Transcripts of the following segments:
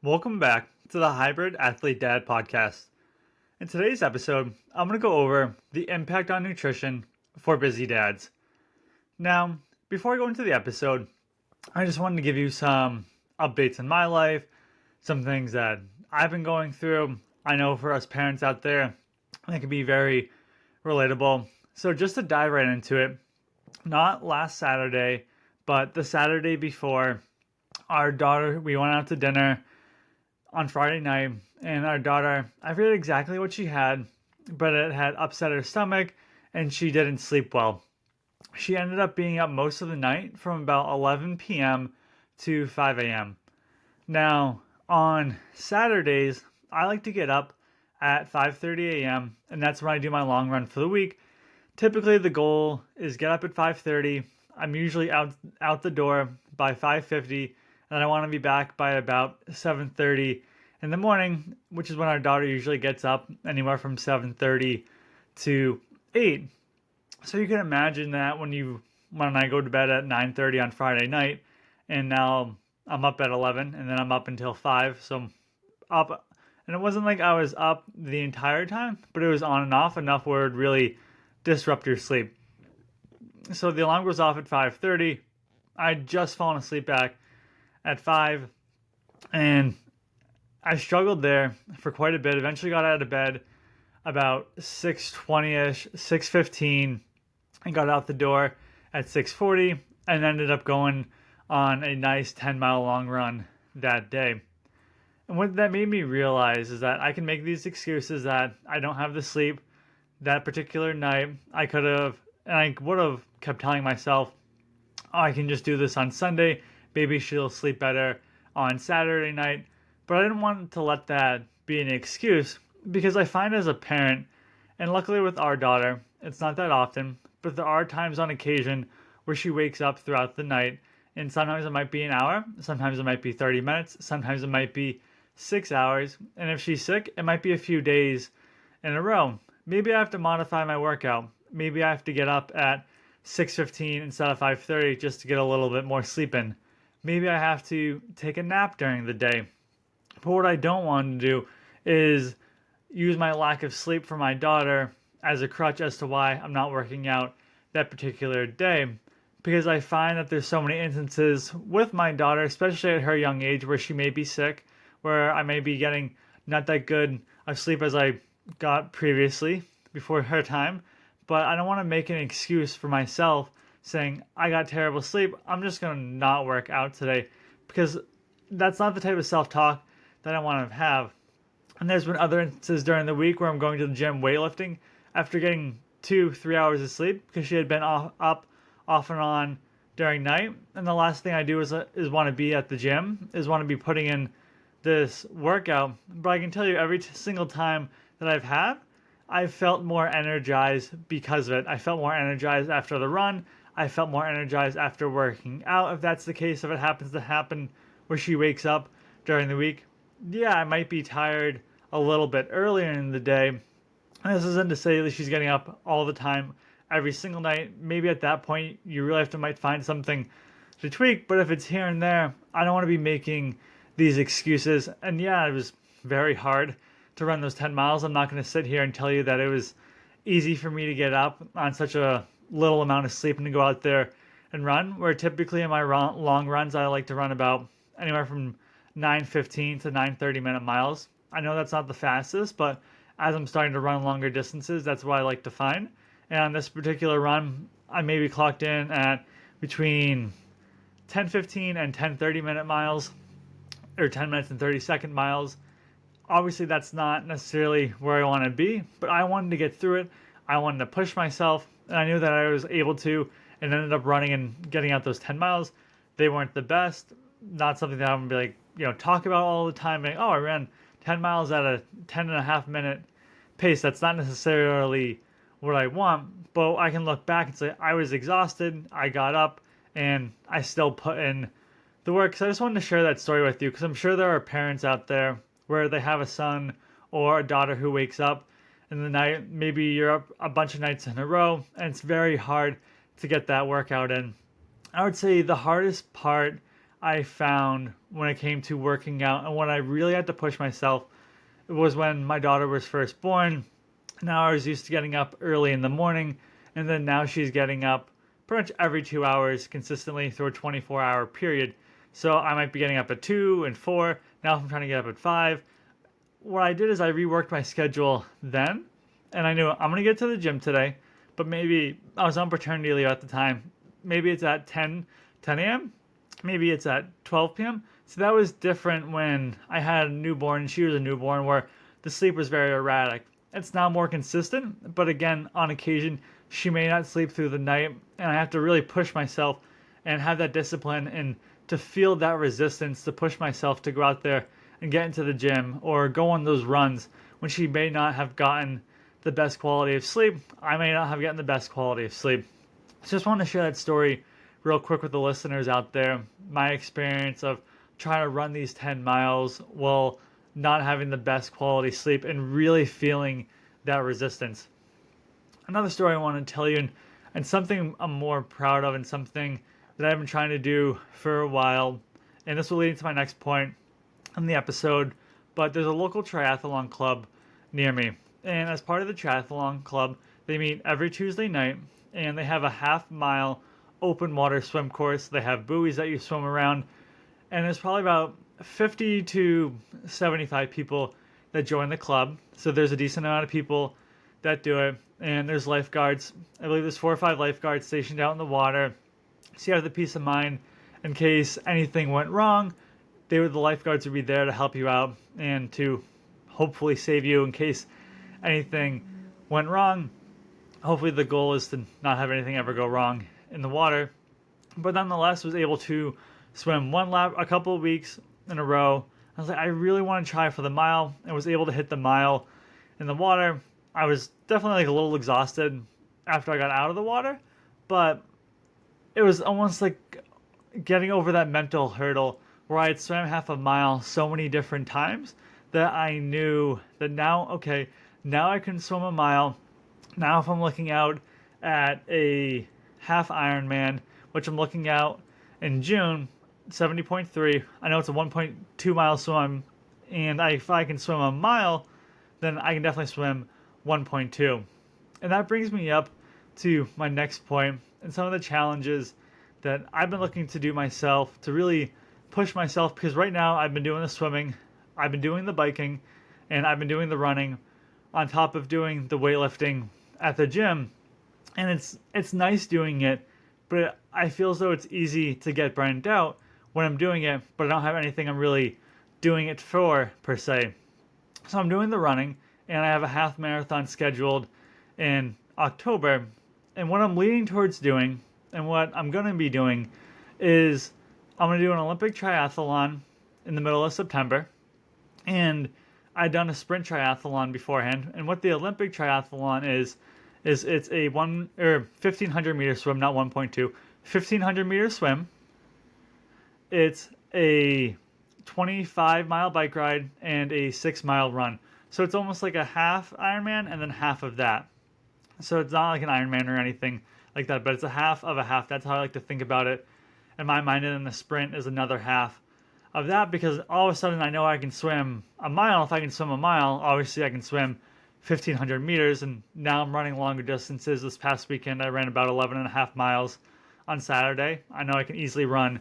Welcome back to the Hybrid Athlete Dad podcast. In today's episode, I'm going to go over the impact on nutrition for busy dads. Now, before I go into the episode, I just wanted to give you some updates in my life, some things that I've been going through. I know for us parents out there, it can be very relatable. So just to dive right into it, not last Saturday, but the Saturday before, our daughter, we went out to dinner on Friday night, and our daughter, I forget exactly what she had, but it had upset her stomach and she didn't sleep well. She ended up being up most of the night from about 11 p.m. to 5 a.m. Now, on Saturdays, I like to get up at 5:30 a.m. and that's when I do my long run for the week. Typically, the goal is get up at 5:30. I'm usually out the door by 5:50, and I want to be back by about 7:30 in the morning, which is when our daughter usually gets up, anywhere from 7:30 to 8. So you can imagine that when I go to bed at 9:30 on Friday night, and now I'm up at 11, and then I'm up until 5. So I'm up, and it wasn't like I was up the entire time, but it was on and off enough where it would really disrupt your sleep. So the alarm goes off at 5:30. I'd just fallen asleep back at 5, and I struggled there for quite a bit. Eventually got out of bed about 6:20ish, 6:15, and got out the door at 6:40, and ended up going on a nice 10-mile long run that day. And what that made me realize is that I can make these excuses that I don't have the sleep that particular night. I would have kept telling myself, oh, I can just do this on Sunday. Maybe she'll sleep better on Saturday night. But I didn't want to let that be an excuse, because I find as a parent, and luckily with our daughter, it's not that often, but there are times on occasion where she wakes up throughout the night, and sometimes it might be an hour, sometimes it might be 30 minutes, sometimes it might be 6 hours, and if she's sick, it might be a few days in a row. Maybe I have to modify my workout. Maybe I have to get up at 6:15 instead of 5:30 just to get a little bit more sleep in. Maybe I have to take a nap during the day. But what I don't want to do is use my lack of sleep for my daughter as a crutch as to why I'm not working out that particular day. Because I find that there's so many instances with my daughter, especially at her young age, where she may be sick, where I may be getting not that good of sleep as I got previously before her time. But I don't want to make an excuse for myself saying, I got terrible sleep, I'm just going to not work out today, because that's not the type of self-talk that I want to have. And there's been other instances during the week where I'm going to the gym weightlifting after getting 2-3 hours of sleep because she had been up off and on during night. And the last thing I do is want to be at the gym, is want to be putting in this workout. But I can tell you, every single time that I've felt more energized because of it. I felt more energized after the run. I felt more energized after working out. If that's the case, if it happens to happen where she wakes up during the week, yeah, I might be tired a little bit earlier in the day. And this isn't to say that she's getting up all the time, every single night. Maybe at that point, you really might find something to tweak. But if it's here and there, I don't want to be making these excuses. And yeah, it was very hard to run those 10 miles. I'm not going to sit here and tell you that it was easy for me to get up on such a little amount of sleep and to go out there and run, where typically in my long runs, I like to run about anywhere from 9:15 to 9:30-minute miles. I know that's not the fastest, but as I'm starting to run longer distances, that's what I like to find. And on this particular run, I maybe clocked in at between 10:15 and 10:30-minute miles, or 10 minutes and 30-second miles. Obviously, that's not necessarily where I want to be, but I wanted to get through it. I wanted to push myself, and I knew that I was able to, and ended up running and getting out those 10 miles. They weren't the best. Not something that I'm going to be like, talk about all the time. Like, oh, I ran 10 miles at a 10.5-minute pace. That's not necessarily what I want, but I can look back and say, I was exhausted. I got up, and I still put in the work. So I just wanted to share that story with you, because I'm sure there are parents out there where they have a son or a daughter who wakes up in the night. Maybe you're up a bunch of nights in a row, and it's very hard to get that workout in. I would say the hardest part I found when it came to working out and when I really had to push myself was when my daughter was first born. Now I was used to getting up early in the morning, and then now she's getting up pretty much every 2 hours consistently through a 24-hour period. So I might be getting up at 2 and 4. Now if I'm trying to get up at 5, what I did is I reworked my schedule then, and I knew I'm going to get to the gym today, but maybe I was on paternity leave at the time. Maybe it's at 10 a.m., maybe it's at 12 p.m. So that was different when I had a newborn and she was a newborn, where the sleep was very erratic. It's now more consistent, but again, on occasion, she may not sleep through the night, and I have to really push myself and have that discipline and to feel that resistance to push myself to go out there and get into the gym or go on those runs when she may not have gotten the best quality of sleep. I may not have gotten the best quality of sleep. So just want to share that story real quick with the listeners out there. My experience of trying to run these 10 miles while not having the best quality sleep and really feeling that resistance. Another story I want to tell you, and something I'm more proud of and something that I've been trying to do for a while, and this will lead into my next point in the episode, but there's a local triathlon club near me. And as part of the triathlon club, they meet every Tuesday night, and they have a half-mile open water swim course. They have buoys that you swim around, and there's probably about 50 to 75 people that join the club. So there's a decent amount of people that do it, and there's lifeguards. I believe there's 4 or 5 lifeguards stationed out in the water. So you have the peace of mind in case anything went wrong. The lifeguards would be there to help you out and to hopefully save you in case anything went wrong. Hopefully the goal is to not have anything ever go wrong in the water. But nonetheless, was able to swim one lap a couple of weeks in a row. I was like, I really want to try for the mile, and was able to hit the mile in the water. I was definitely like a little exhausted after I got out of the water, but it was almost like getting over that mental hurdle where I had swam half a mile so many different times that I knew that now, okay, now I can swim a mile. Now if I'm looking out at a half Ironman, which I'm looking out in June, 70.3, I know it's a 1.2 mile swim, and if I can swim a mile, then I can definitely swim 1.2. And that brings me up to my next point and some of the challenges that I've been looking to do myself to really push myself, because right now I've been doing the swimming, I've been doing the biking, and I've been doing the running on top of doing the weightlifting at the gym. And it's nice doing it, but I feel as though it's easy to get burnt out when I'm doing it, but I don't have anything I'm really doing it for per se. So I'm doing the running, and I have a half marathon scheduled in October. And what I'm leaning towards doing, and what I'm going to be doing, is I'm going to do an Olympic triathlon in the middle of September. And I'd done a sprint triathlon beforehand. And what the Olympic triathlon is it's a 1,500 meter swim, not 1.2, 1,500 meter swim. It's a 25-mile bike ride and a 6-mile run. So it's almost like a half Ironman and then half of that. So it's not like an Ironman or anything like that, but it's a half of a half. That's how I like to think about it in my mind. And then the sprint is another half of that, because all of a sudden I know I can swim a mile. If I can swim a mile, obviously I can swim 1,500 meters. And now I'm running longer distances. This past weekend I ran about 11 and a half miles on Saturday. I know I can easily run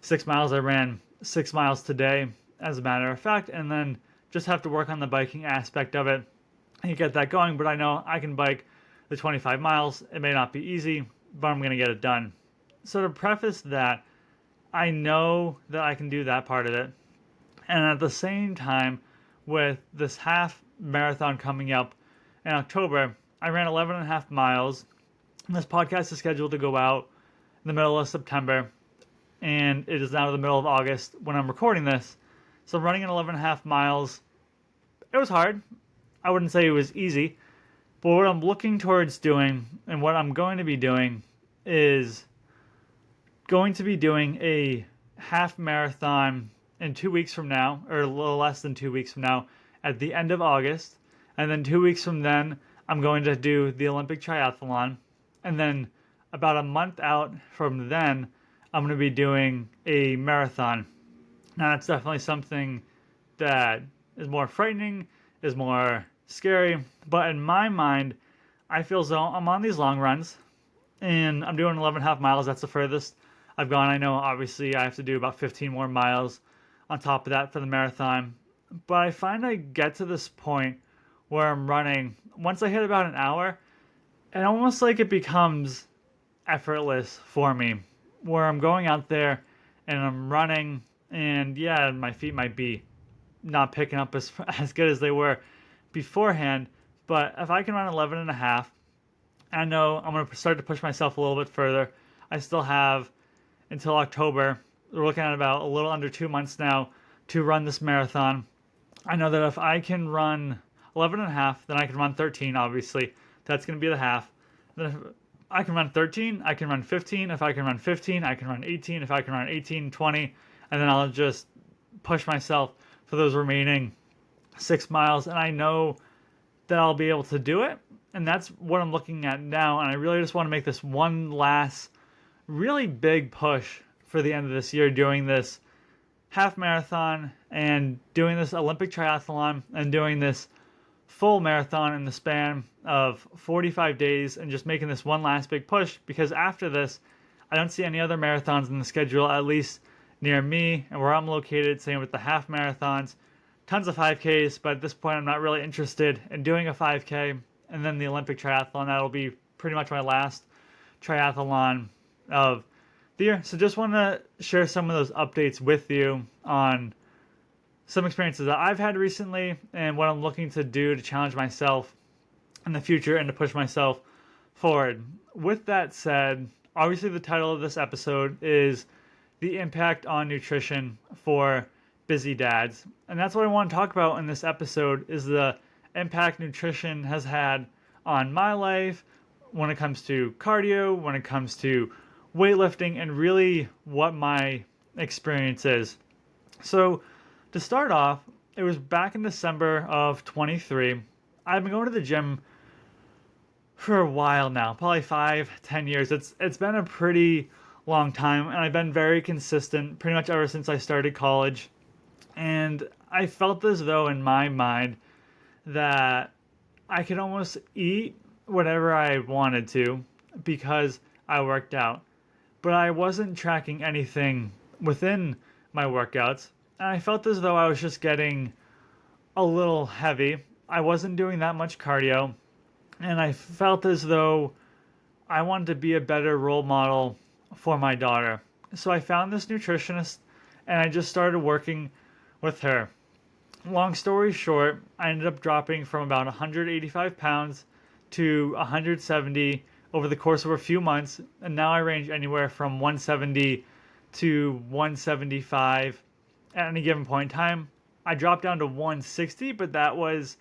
6 miles. I ran 6 miles today, as a matter of fact, and then just have to work on the biking aspect of it and get that going. But I know I can bike the 25 miles. It may not be easy, but I'm going to get it done. So to preface that, I know that I can do that part of it. And at the same time, with this half marathon coming up in October, I ran 11 and a half miles. And this podcast is scheduled to go out in the middle of September, and it is now the middle of August when I'm recording this. So running at 11 and a half miles, it was hard. I wouldn't say it was easy, but what I'm looking towards doing and what I'm going to be doing is going to be doing a half marathon in 2 weeks from now, or a little less than 2 weeks from now, at the end of August. And then 2 weeks from then, I'm going to do the Olympic triathlon. And then about a month out from then, I'm going to be doing a marathon. Now, that's definitely something that is more frightening, is more scary. But in my mind, I feel as though I'm on these long runs and I'm doing 11 and a half miles. That's the furthest I've gone. I know obviously I have to do about 15 more miles on top of that for the marathon. But I find I get to this point where I'm running. Once I hit about an hour, and almost like it becomes effortless for me, where I'm going out there and I'm running, and yeah, my feet might be not picking up as good as they were beforehand. But if I can run 11 and a half, I know I'm going to start to push myself a little bit further. I still have until October. We're looking at about a little under 2 months now to run this marathon. I know that if I can run 11 and a half, then I can run 13, obviously. That's going to be the half. Then if I can run 13, I can run 15. If I can run 15, I can run 18. If I can run 18, 20. And then I'll just push myself for those remaining 6 miles. And I know that I'll be able to do it. And that's what I'm looking at now. And I really just want to make this one last really big push for the end of this year, doing this half marathon and doing this Olympic triathlon and doing this full marathon in the span of 45 days and just making this one last big push, because after this, I don't see any other marathons in the schedule, at least near me and where I'm located. Same with the half marathons, tons of 5Ks, but at this point, I'm not really interested in doing a 5K. And then the Olympic triathlon, that'll be pretty much my last triathlon of the year. So just want to share some of those updates with you on some experiences that I've had recently and what I'm looking to do to challenge myself in the future and to push myself forward. With that said, obviously the title of this episode is the impact on nutrition for busy dads. And that's what I want to talk about in this episode, is the impact nutrition has had on my life when it comes to cardio, when it comes to weightlifting, and really what my experience is. So to start off, it was back in December of 23. I've been going to the gym for a while now, probably 5-10 years. It's been a pretty long time, and I've been very consistent pretty much ever since I started college. And I felt as though in my mind that I could almost eat whatever I wanted to because I worked out. But I wasn't tracking anything within my workouts. And I felt as though I was just getting a little heavy. I wasn't doing that much cardio. And I felt as though I wanted to be a better role model for my daughter. So I found this nutritionist and I just started working with her. Long story short, I ended up dropping from about 185 pounds to 170 over the course of a few months. And now I range anywhere from 170 to 175 at any given point in time. I dropped down to 160, but that was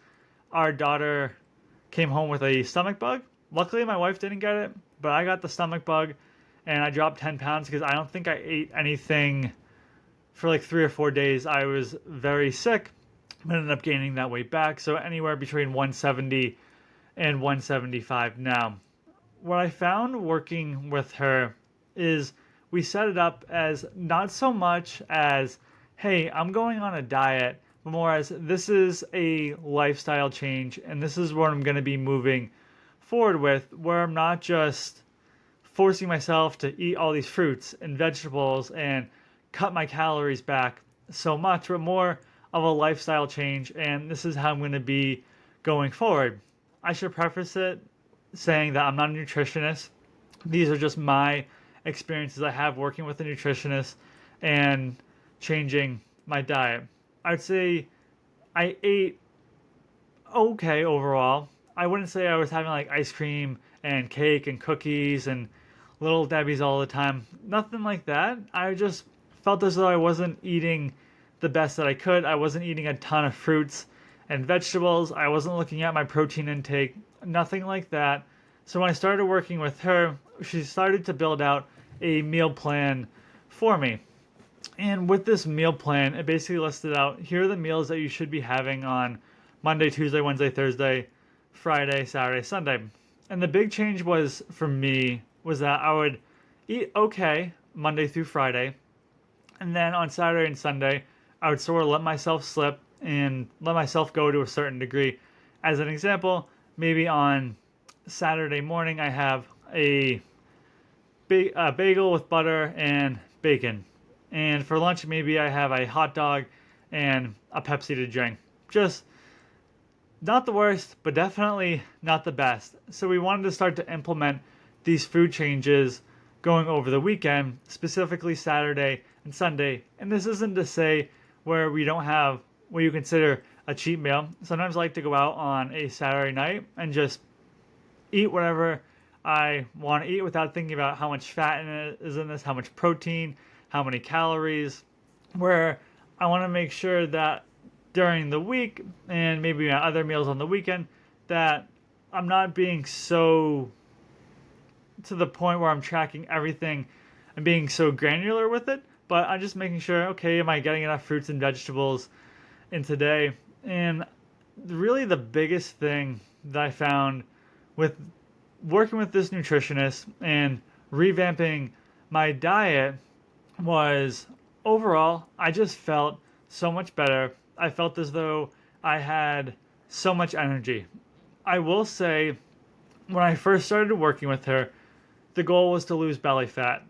our daughter came home with a stomach bug. Luckily, my wife didn't get it, but I got the stomach bug and I dropped 10 pounds because I don't think I ate anything for like 3 or 4 days. I was very sick. I ended up gaining that weight back. So anywhere between 170 and 175 now. What I found working with her is we set it up as not so much as, hey, I'm going on a diet, but more as this is a lifestyle change and this is what I'm going to be moving forward with, where I'm not just forcing myself to eat all these fruits and vegetables and cut my calories back so much, but more of a lifestyle change, and this is how I'm going to be going forward. I should preface it saying that I'm not a nutritionist. These are just my experiences I have working with a nutritionist and changing my diet. I'd say I ate okay overall. I wouldn't say I was having like ice cream and cake and cookies and Little Debbie's all the time. Nothing like that. I just felt as though I wasn't eating the best that I could. I wasn't eating a ton of fruits and vegetables. I wasn't looking at my protein intake. Nothing like that. So when I started working with her, she started to build out a meal plan for me. And with this meal plan, it basically listed out, here are the meals that you should be having on Monday, Tuesday, Wednesday, Thursday, Friday, Saturday, Sunday. And the big change was for me was that I would eat okay Monday through Friday. And then on Saturday and Sunday, I would sort of let myself slip and let myself go to a certain degree. As an example, maybe on Saturday morning, I have a bagel with butter and bacon. And for lunch, maybe I have a hot dog and a Pepsi to drink. Just not the worst, but definitely not the best. So we wanted to start to implement these food changes going over the weekend, specifically Saturday and Sunday. And this isn't to say where we don't have what you consider a cheat meal. Sometimes I like to go out on a Saturday night and just eat whatever I want to eat without thinking about how much fat is in this, how much protein, how many calories, where I want to make sure that during the week and maybe other meals on the weekend that I'm not being so to the point where I'm tracking everything and being so granular with it, but I'm just making sure, okay, am I getting enough fruits and vegetables in today? And really the biggest thing that I found with working with this nutritionist and revamping my diet was overall, I just felt so much better. I felt as though I had so much energy. I will say, when I first started working with her, the goal was to lose belly fat.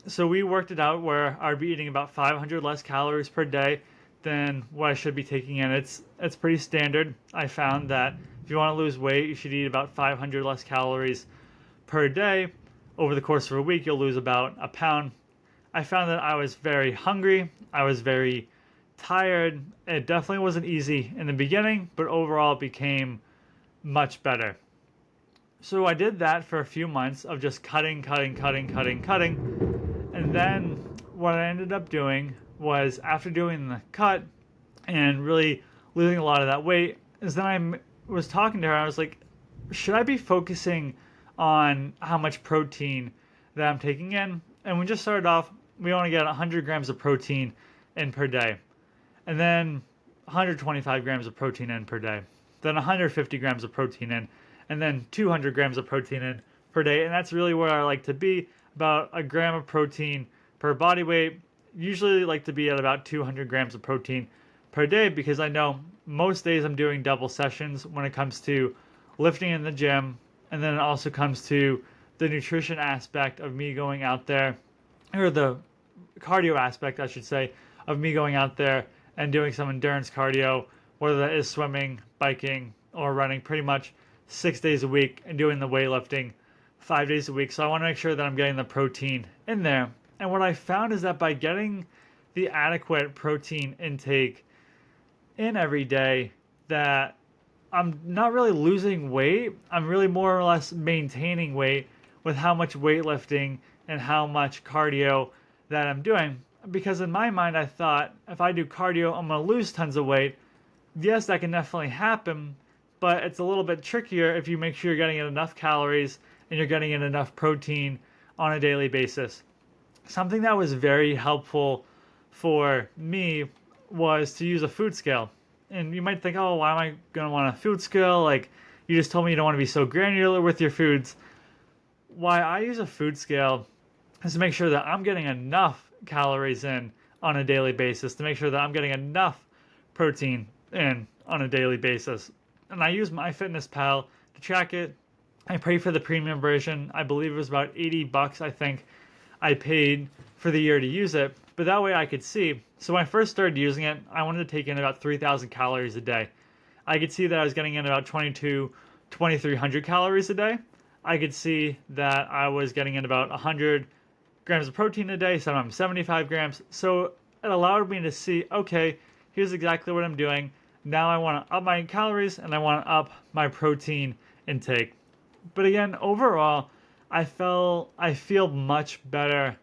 So we worked it out where I'd be eating about 500 less calories per day than what I should be taking in. It's pretty standard. I found that if you want to lose weight, you should eat about 500 less calories per day. Over the course of a week, you'll lose about a pound. I found that I was very hungry. I was very tired. It definitely wasn't easy in the beginning, but overall it became much better. So I did that for a few months of just cutting. And then what I ended up doing was, after doing the cut and really losing a lot of that weight, is then I was talking to her. I was like, should I be focusing on how much protein that I'm taking in? And we just started off, we only get 100 grams of protein in per day. And then 125 grams of protein in per day. Then 150 grams of protein in. And then 200 grams of protein in per day. And that's really where I like to be, about a gram of protein per body weight. Usually like to be at about 200 grams of protein per day, because I know most days I'm doing double sessions when it comes to lifting in the gym. And then it also comes to the nutrition aspect of me going out there, or the cardio aspect, I should say, of me going out there and doing some endurance cardio, whether that is swimming, biking, or running, pretty much 6 days a week, and doing the weightlifting 5 days a week. So I want to make sure that I'm getting the protein in there. And what I found is that by getting the adequate protein intake in every day, that I'm not really losing weight. I'm really more or less maintaining weight with how much weightlifting and how much cardio that I'm doing. Because in my mind, I thought, if I do cardio, I'm going to lose tons of weight. Yes, that can definitely happen, but it's a little bit trickier if you make sure you're getting in enough calories and you're getting in enough protein on a daily basis. Something that was very helpful for me was to use a food scale. And you might think, oh, why am I going to want a food scale? Like, you just told me you don't want to be so granular with your foods. Why I use a food scale is to make sure that I'm getting enough calories in on a daily basis, to make sure that I'm getting enough protein in on a daily basis. And I use MyFitnessPal to track it. I paid for the premium version. I believe it was about $80, I think I paid for the year to use it. But that way I could see. So when I first started using it, I wanted to take in about 3,000 calories a day. I could see that I was getting in about 2,300 calories a day. I could see that I was getting in about 100 grams of protein a day, sometimes 75 grams. So it allowed me to see, okay, here's exactly what I'm doing. Now I want to up my calories and I want to up my protein intake. But again, overall, I feel much better.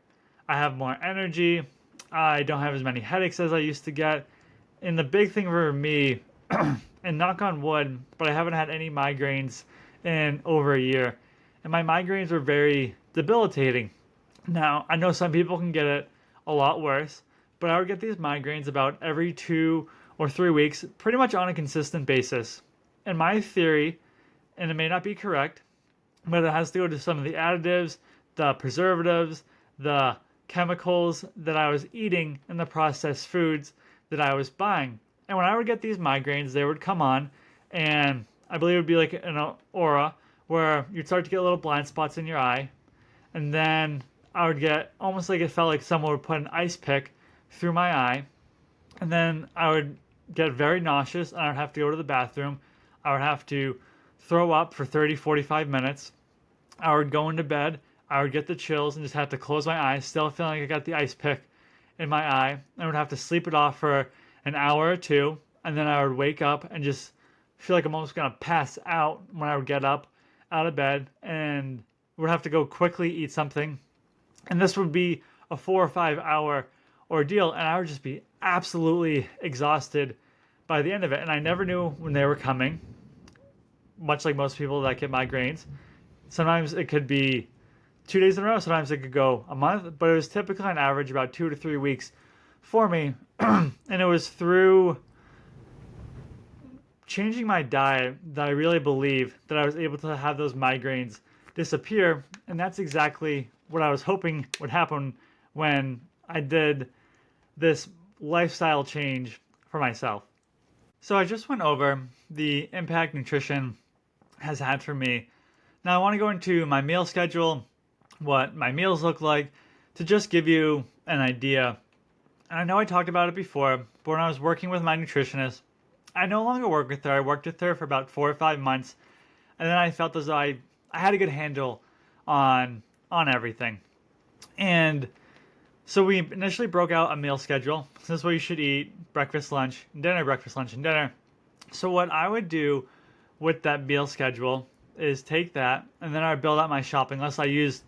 I have more energy. I don't have as many headaches as I used to get. And the big thing for me, and knock on wood, but I haven't had any migraines in over a year. And my migraines were very debilitating. Now, I know some people can get it a lot worse, but I would get these migraines about every 2 or 3 weeks, pretty much on a consistent basis. And my theory, and it may not be correct, but it has to go to some of the additives, the preservatives, the chemicals that I was eating and the processed foods that I was buying. And when I would get these migraines, they would come on, and I believe it would be like an aura where you'd start to get little blind spots in your eye, and then I would get almost like it felt like someone would put an ice pick through my eye, and then I would get very nauseous, and I would have to go to the bathroom. I would have to throw up for 30, 45 minutes. I would go into bed. I would get the chills and just have to close my eyes, still feeling like I got the ice pick in my eye. I would have to sleep it off for an hour or two, and then I would wake up and just feel like I'm almost gonna pass out when I would get up out of bed, and would have to go quickly eat something. And this would be a 4 or 5 hour ordeal, and I would just be absolutely exhausted by the end of it. And I never knew when they were coming, much like most people that get migraines. Sometimes it could be 2 days in a row, sometimes it could go a month, but it was typically on average about 2 to 3 weeks for me. And it was through changing my diet that I really believe that I was able to have those migraines disappear. And that's exactly what I was hoping would happen when I did this lifestyle change for myself. So I just went over the impact nutrition has had for me. Now I want to go into my meal schedule, what my meals look like, to just give you an idea. And I know I talked about it before, but when I was working with my nutritionist, I no longer work with her. I worked with her for about 4 or 5 months, and then I felt as though I had a good handle on everything. And so we initially broke out a meal schedule. This is what you should eat: breakfast, lunch, and dinner, breakfast, lunch, and dinner. So what I would do with that meal schedule is take that, and then I would build out my shopping list. I used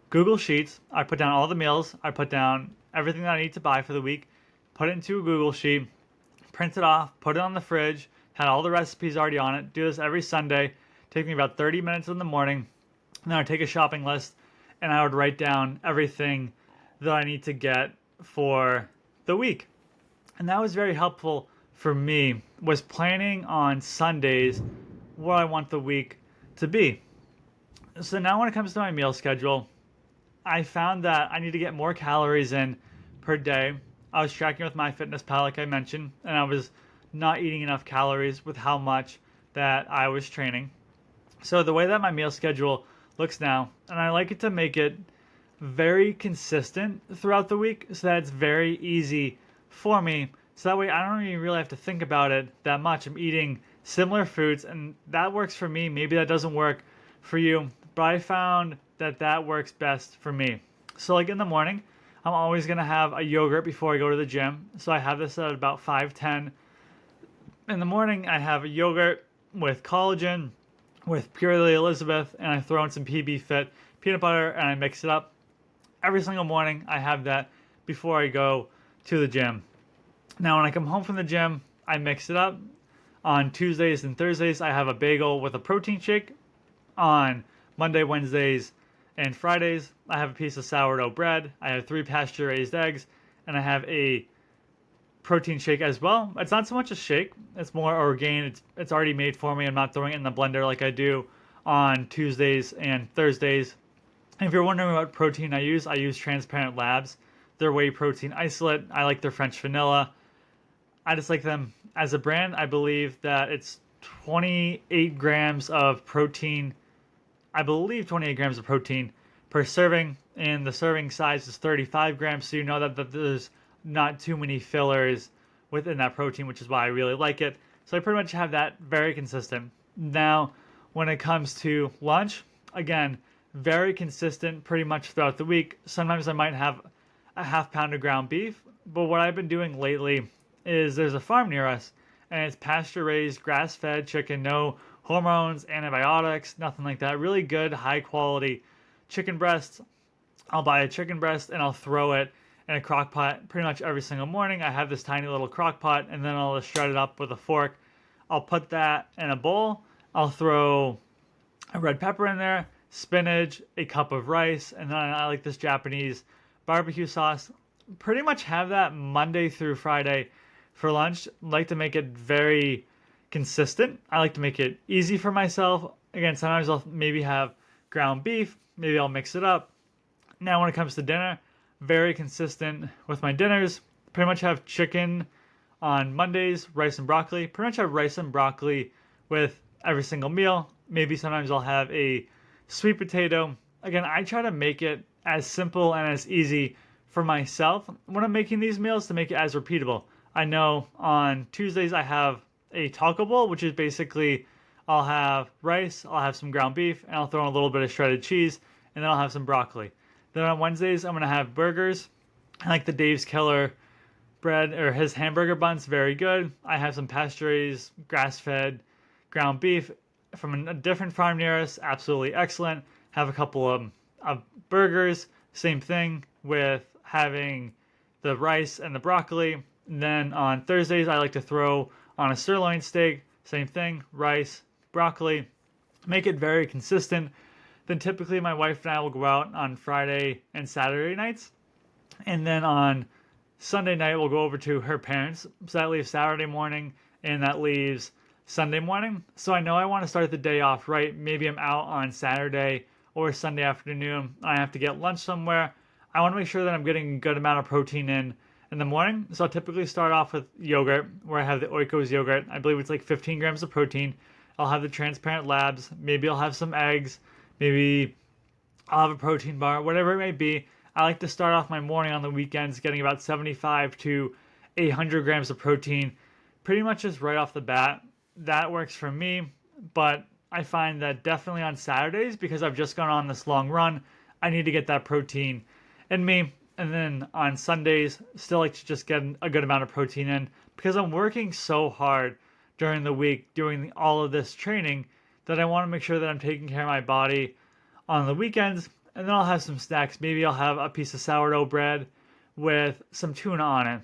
Google Sheets. I put down all the meals. I put down everything that I need to buy for the week, put it into a Google Sheet, print it off, put it on the fridge, had all the recipes already on it. Do this every Sunday. Take me about 30 minutes in the morning. And then I'd take a shopping list, and I would write down everything that I need to get for the week. And that was very helpful for me, was planning on Sundays what I want the week to be. So now when it comes to my meal schedule, I found that I need to get more calories in per day. I was tracking with MyFitnessPal, like I mentioned, and I was not eating enough calories with how much that I was training. So the way that my meal schedule looks now, and I like it to make it very consistent throughout the week so that it's very easy for me. So that way I don't even really have to think about it that much. I'm eating similar foods, and that works for me. Maybe that doesn't work for you, but I found that that works best for me. So like in the morning, I'm always going to have a yogurt before I go to the gym. So I have this at about 5:10. In the morning, I have a yogurt with collagen, with Purely Elizabeth, and I throw in some PB Fit peanut butter, and I mix it up. Every single morning, I have that before I go to the gym. Now, when I come home from the gym, I mix it up. On Tuesdays and Thursdays, I have a bagel with a protein shake. On Monday, Wednesdays, and Fridays, I have a piece of sourdough bread. I have 3 pasture-raised eggs, and I have a protein shake as well. It's not so much a shake. It's more organic. It's already made for me. I'm not throwing it in the blender like I do on Tuesdays and Thursdays. And if you're wondering what protein I use Transparent Labs. Their whey protein isolate. I like their French vanilla. I just like them as a brand. I believe that it's 28 grams of protein. I believe 28 grams of protein per serving, and the serving size is 35 grams, so you know that there's not too many fillers within that protein, which is why I really like it. So I pretty much have that very consistent. Now, when it comes to lunch, again, very consistent pretty much throughout the week. Sometimes I might have a half pound of ground beef, but what I've been doing lately is there's a farm near us, and it's pasture-raised, grass-fed chicken, no hormones, antibiotics, nothing like that. Really good, high-quality chicken breasts. I'll buy a chicken breast, and I'll throw it in a crock pot pretty much every single morning. I have this tiny little crock pot, and then I'll just shred it up with a fork. I'll put that in a bowl. I'll throw a red pepper in there, spinach, a cup of rice, and then I like this Japanese barbecue sauce. Pretty much have that Monday through Friday for lunch. Like to make it very consistent. I like to make it easy for myself. Again, sometimes I'll maybe have ground beef. Maybe I'll mix it up. Now when it comes to dinner, very consistent with my dinners. Pretty much have chicken on Mondays, rice and broccoli. Pretty much have rice and broccoli with every single meal. Maybe sometimes I'll have a sweet potato. Again, I try to make it as simple and as easy for myself when I'm making these meals to make it as repeatable. I know on Tuesdays I have a taco bowl, which is basically I'll have rice, I'll have some ground beef, and I'll throw in a little bit of shredded cheese, and then I'll have some broccoli. Then on Wednesdays, I'm going to have burgers. I like the Dave's Killer bread, or his hamburger buns, very good. I have some pasture-raised, grass-fed ground beef from a different farm near us, absolutely excellent. Have a couple of burgers, same thing with having the rice and the broccoli. And then on Thursdays, I like to throw on a sirloin steak, same thing, rice, broccoli. Make it very consistent. Then typically my wife and I will go out on Friday and Saturday nights. And then on Sunday night, we'll go over to her parents. So that leaves Saturday morning and that leaves Sunday morning. So I know I want to start the day off right. Maybe I'm out on Saturday or Sunday afternoon. I have to get lunch somewhere. I want to make sure that I'm getting a good amount of protein in the morning. So I'll typically start off with yogurt, where I have the Oikos yogurt. I believe it's like 15 grams of protein. I'll have the transparent labs. Maybe I'll have some eggs. Maybe I'll have a protein bar, whatever it may be. I like to start off my morning on the weekends getting about 75 to 800 grams of protein, pretty much just right off the bat. That works for me, but I find that definitely on Saturdays, because I've just gone on this long run, I need to get that protein in me. And then on Sundays, still like to just get a good amount of protein in, because I'm working so hard during the week doing all of this training that I want to make sure that I'm taking care of my body on the weekends. And then I'll have some snacks. Maybe I'll have a piece of sourdough bread with some tuna on it.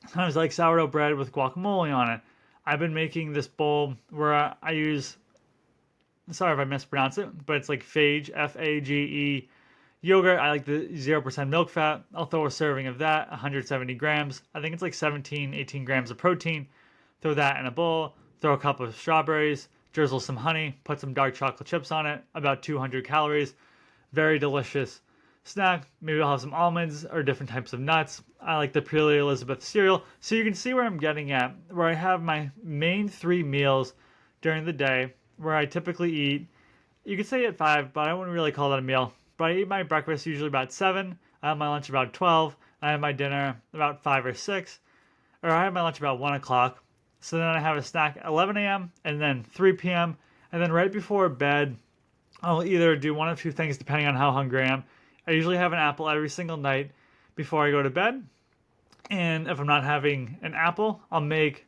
Sometimes I like sourdough bread with guacamole on it. I've been making this bowl where I use, sorry if I mispronounce it, but it's like Fage, F-A-G-E yogurt. I like the 0% milk fat. I'll throw a serving of that, 170 grams. I think it's like 17, 18 grams of protein. Throw that in a bowl. Throw a cup of strawberries. Drizzle some honey. Put some dark chocolate chips on it. About 200 calories. Very delicious snack. Maybe I'll have some almonds or different types of nuts. I like the Purely Elizabeth cereal. So you can see where I'm getting at, where I have my main 3 meals during the day, where I typically eat, you could say at 5, but I wouldn't really call that a meal. But I eat my breakfast usually about 7. I have my lunch about 12. I have my dinner about 5 or 6. Or I have my lunch about 1 o'clock. So then I have a snack at 11 a.m. and then 3 p.m. And then right before bed, I'll either do one of 2 things depending on how hungry I am. I usually have an apple every single night before I go to bed. And if I'm not having an apple, I'll make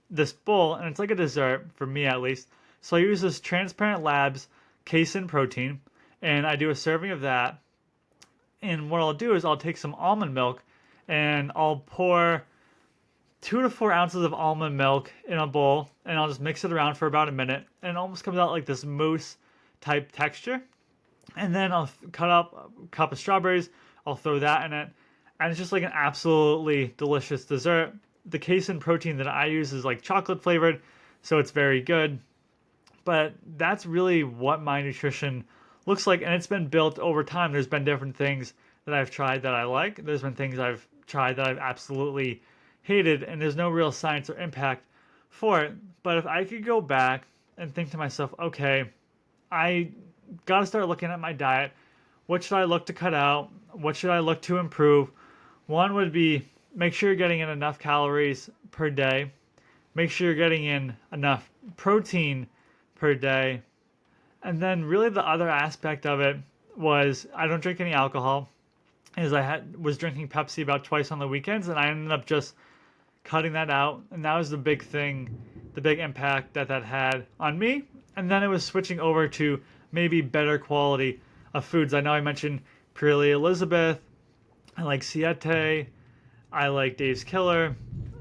this bowl, and it's like a dessert, for me at least. So I use this Transparent Labs casein protein, and I do a serving of that. And what I'll do is I'll take some almond milk, and I'll pour 2 to 4 ounces of almond milk in a bowl, and I'll just mix it around for about a minute, and it almost comes out like this mousse type texture. And then I'll cut up a cup of strawberries, I'll throw that in it, and it's just like an absolutely delicious dessert. The casein protein that I use is like chocolate flavored, so it's very good. But that's really what my nutrition looks like, and it's been built over time. There's been different things that I've tried that I like. There's been things I've tried that I've absolutely hated, and there's no real science or impact for it. But if I could go back and think to myself, okay, I got to start looking at my diet. What should I look to cut out? What should I look to improve? One would be make sure you're getting in enough calories per day. Make sure you're getting in enough protein per day. And then really the other aspect of it was I don't drink any alcohol. Is was drinking Pepsi about twice on the weekends, and I ended up just cutting that out. And that was the big thing, the big impact that had on me. And then it was switching over to maybe better quality of foods. I know I mentioned Purely Elizabeth. I like Siete. I like Dave's Killer.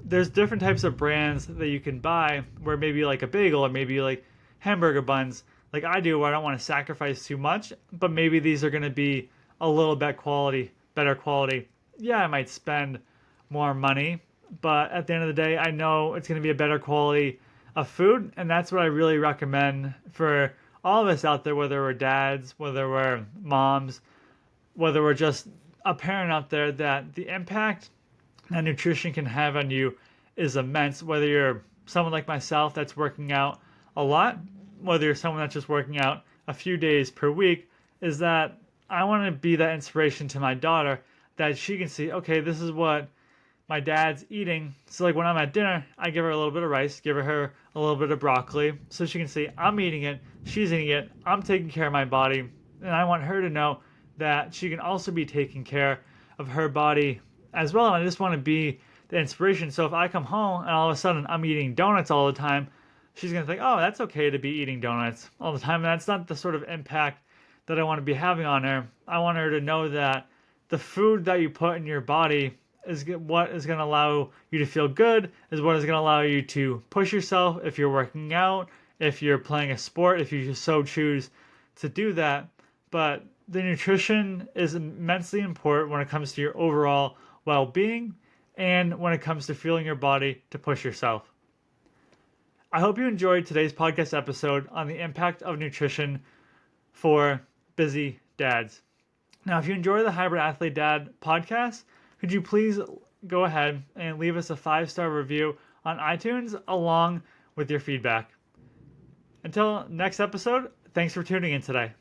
There's different types of brands that you can buy where maybe like a bagel or maybe like hamburger buns, like I do, where I don't want to sacrifice too much, but maybe these are going to be a little bit better quality. Yeah, I might spend more money, but at the end of the day, I know it's going to be a better quality of food, and that's what I really recommend for all of us out there, whether we're dads, whether we're moms, whether we're just a parent out there that the impact that nutrition can have on you is immense, whether you're someone like myself that's working out a lot, whether you're someone that's just working out a few days per week, is that I want to be that inspiration to my daughter that she can see, okay, this is what my dad's eating. So like when I'm at dinner, I give her a little bit of rice, give her a little bit of broccoli, so she can see I'm eating it, she's eating it, I'm taking care of my body, and I want her to know that she can also be taking care of her body as well. And I just want to be the inspiration. So if I come home and all of a sudden I'm eating donuts all the time, she's going to think, oh, that's okay to be eating donuts all the time. And that's not the sort of impact that I want to be having on her. I want her to know that the food that you put in your body is what is going to allow you to feel good, is what is going to allow you to push yourself if you're working out, if you're playing a sport, if you so choose to do that. But the nutrition is immensely important when it comes to your overall well-being and when it comes to fueling your body to push yourself. I hope you enjoyed today's podcast episode on the impact of nutrition for busy dads. Now, if you enjoy the Hybrid Athlete Dad podcast, could you please go ahead and leave us a 5-star review on iTunes along with your feedback. Until next episode, thanks for tuning in today.